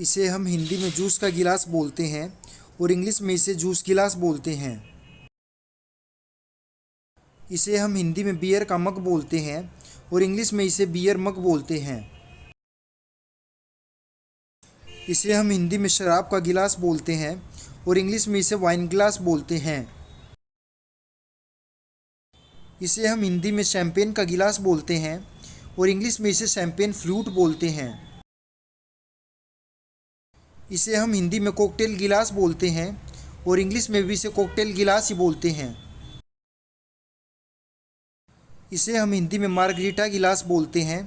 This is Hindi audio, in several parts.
इसे हम हिंदी में जूस का गिलास बोलते हैं और इंग्लिश में इसे जूस गिलास बोलते हैं। इसे हम हिंदी में बियर का मग बोलते हैं और इंग्लिश में इसे बियर मग बोलते हैं। इसे हम हिंदी में शराब का गिलास बोलते हैं और इंग्लिश में इसे वाइन ग्लास बोलते हैं। इसे हम हिंदी में शैंपेन का गिलास बोलते हैं और इंग्लिश में इसे शैंपेन फ्लूट बोलते हैं। इसे हम हिंदी में कॉकटेल गिलास बोलते हैं और इंग्लिश में भी इसे कॉकटेल गिलास ही बोलते हैं। इसे हम हिंदी में मार्गरीटा गिलास बोलते हैं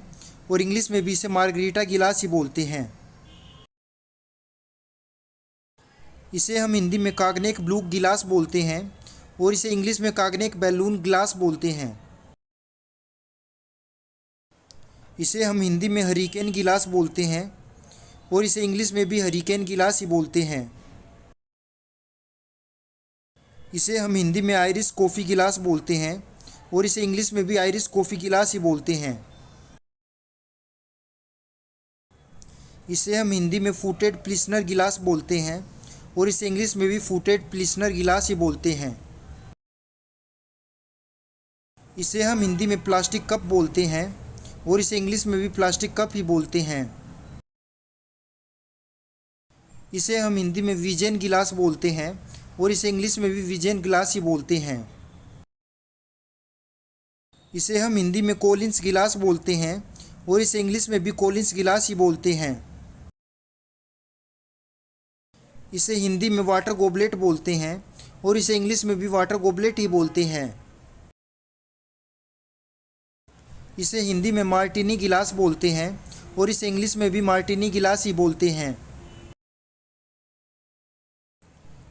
और इंग्लिश में भी इसे मार्गरीटा गिलास ही बोलते हैं। इसे हम हिंदी में कागनेक ब्लू गिलास बोलते हैं और इसे इंग्लिश में कागनेक बैलून ग्लास बोलते हैं। इसे हम हिंदी में हरिकेन गिलास बोलते हैं और इसे इंग्लिश में भी हरिकेन गिलास ही बोलते हैं। इसे हम हिंदी में आयरिश कॉफ़ी गिलास बोलते हैं और इसे इंग्लिश में भी आयरिश कॉफ़ी गिलास ही बोलते हैं। इसे हम हिंदी में फूटेड प्लिसनर गिलास बोलते हैं और इसे इंग्लिश में भी फूटेड प्लिसनर गिलास ही बोलते हैं। इसे हम हिंदी में प्लास्टिक कप बोलते हैं और इसे इंग्लिश में भी प्लास्टिक कप ही बोलते हैं। इसे हम हिंदी में विजेन गिलास बोलते हैं और इसे इंग्लिश में भी विजेन गिलास ही बोलते हैं। इसे हम हिंदी में कोलिंस गिलास बोलते हैं और इसे इंग्लिश में भी कोलिंस गिलास ही बोलते हैं। इसे हिंदी में वाटर गोबलेट बोलते हैं और इसे इंग्लिश में भी वाटर गोबलेट ही बोलते हैं। इसे हिंदी में मार्टिनी गिलास बोलते हैं और इसे इंग्लिश में भी मार्टिनी गिलास ही बोलते हैं।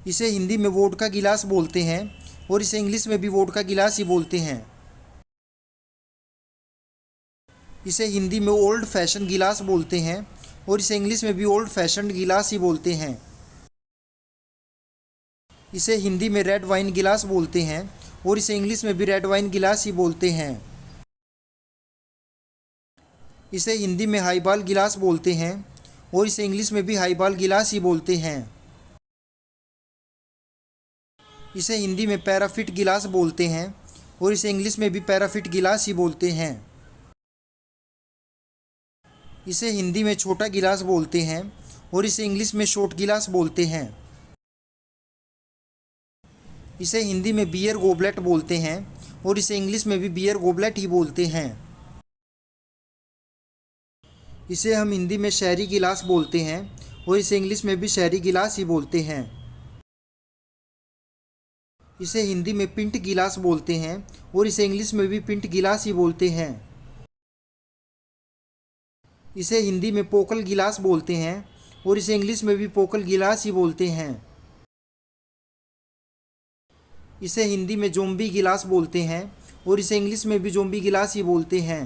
इसे हिंदी में वोडका गिलास बोलते हैं और इसे इंग्लिश में भी वोडका गिलास ही बोलते हैं। इसे हिंदी में ओल्ड फैशन गिलास बोलते हैं और इसे इंग्लिश में भी ओल्ड फैशन गिलास ही बोलते हैं। इसे हिंदी में रेड वाइन गिलास बोलते हैं और इसे इंग्लिश में भी रेड वाइन गिलास ही बोलते हैं। इसे हिंदी में हाईबॉल गिलास बोलते हैं और इसे इंग्लिश में भी हाईबॉल गिलास ही बोलते हैं। इसे हिंदी में पैराफिट गिलास बोलते हैं और इसे इंग्लिश में भी पैराफिट गिलास ही बोलते हैं। इसे हिंदी में छोटा गिलास बोलते हैं और इसे इंग्लिश में शॉर्ट गिलास बोलते हैं। इसे हिंदी में बियर गोबलेट बोलते हैं और इसे इंग्लिश में भी बियर गोबलेट ही बोलते हैं। इसे हम हिंदी में शहरी गिलास बोलते हैं और इसे इंग्लिश में भी शहरी गिलास ही बोलते हैं। इसे हिंदी में पिंट गिलास बोलते हैं और इसे इंग्लिश में भी पिंट गिलास ही बोलते हैं। इसे हिंदी में पोकल गिलास बोलते हैं और इसे इंग्लिश में भी पोकल गिलास ही बोलते हैं। इसे हिंदी में जोम्बी गिलास बोलते हैं और इसे इंग्लिश में भी जोम्बी गिलास ही बोलते हैं।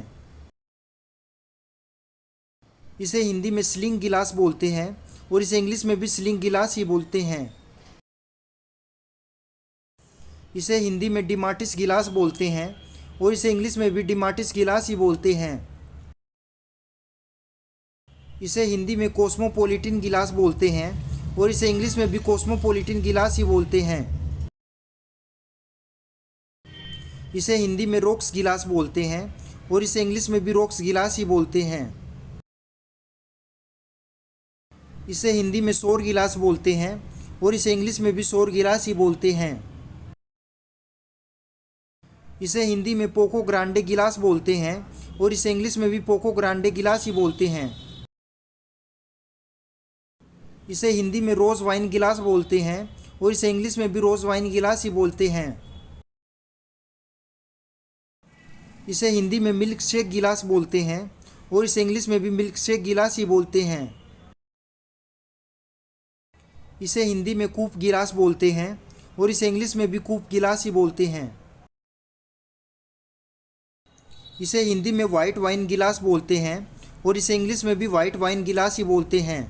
इसे हिंदी में स्लिंग गिलास बोलते हैं और इसे इंग्लिश में भी स्लिंग गिलास ही बोलते हैं। इसे हिंदी में डिमाटिस गिलास बोलते हैं और इसे इंग्लिश में भी डिमाटिस गिलास ही बोलते हैं। इसे हिंदी में कॉस्मोपॉलिटन गिलास बोलते हैं और इसे इंग्लिश में भी कॉस्मोपॉलिटन गिलास ही बोलते हैं। इसे हिंदी में रॉक्स गिलास बोलते हैं और इसे इंग्लिश में भी रॉक्स गिलास ही बोलते हैं। इसे हिंदी में सौर गिलास बोलते हैं और इसे इंग्लिश में भी सौर गिलास ही बोलते हैं। इसे हिंदी में पोको ग्रांडे गिलास बोलते हैं और इसे इंग्लिश में भी पोको ग्रांडे गिलास ही बोलते हैं। इसे हिंदी में रोज़ वाइन गिलास बोलते हैं और इसे इंग्लिश में भी रोज़ वाइन गिलास ही बोलते हैं। इसे हिंदी में मिल्क शेक गिलास बोलते हैं और इसे इंग्लिश में भी मिल्क शेक गिलास ही बोलते हैं। इसे हिंदी में कूप गिलास बोलते हैं और इसे इंग्लिश में भी कूप गिलास ही बोलते हैं। इसे हिंदी में वाइट वाइन गिलास बोलते हैं और इसे इंग्लिश में भी वाइट वाइन गिलास ही बोलते हैं।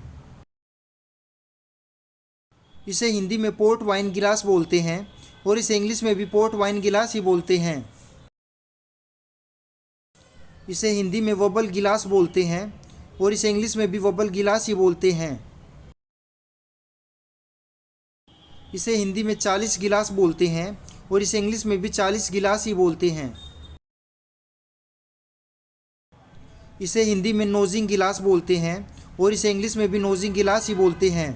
इसे हिंदी में पोर्ट वाइन गिलास बोलते हैं और इसे इंग्लिश में भी पोर्ट वाइन गिलास ही बोलते हैं। इसे हिंदी में वबल गिलास बोलते हैं और इसे इंग्लिश में भी वबल गिलास ही बोलते हैं। इसे हिंदी में 40 गिलास बोलते हैं और इसे इंग्लिश में भी 40 गिलास ही बोलते हैं। इसे हिंदी में नोजिंग गिलास बोलते हैं और इसे इंग्लिश में भी नोजिंग गिलास ही बोलते हैं।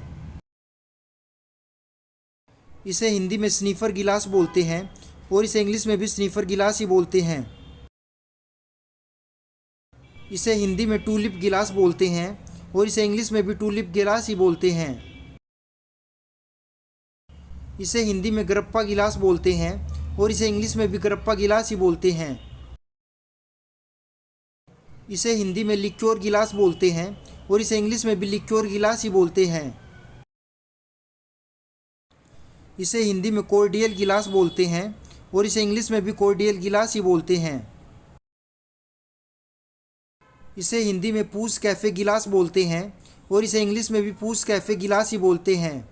इसे हिंदी में स्नीफर गिलास बोलते हैं और इसे इंग्लिश में भी स्नीफर गिलास ही बोलते हैं। इसे हिंदी में टूलिप गिलास बोलते हैं और इसे इंग्लिश में भी टूलिप गिलास ही बोलते हैं। इसे हिंदी में गरप्पा गिलास बोलते हैं और इसे इंग्लिश में भी गरप्पा गिलास ही बोलते हैं। इसे हिंदी में लिक्योर गिलास बोलते हैं और इसे इंग्लिश में भी लिक्योर गिलास ही बोलते हैं। इसे हिंदी में कॉर्डियल गिलास बोलते हैं और इसे इंग्लिश में भी कॉर्डियल गिलास ही बोलते हैं। इसे हिंदी में पूस कैफ़े गिलास बोलते हैं और इसे इंग्लिश में भी पूस कैफ़े गिलास ही बोलते हैं।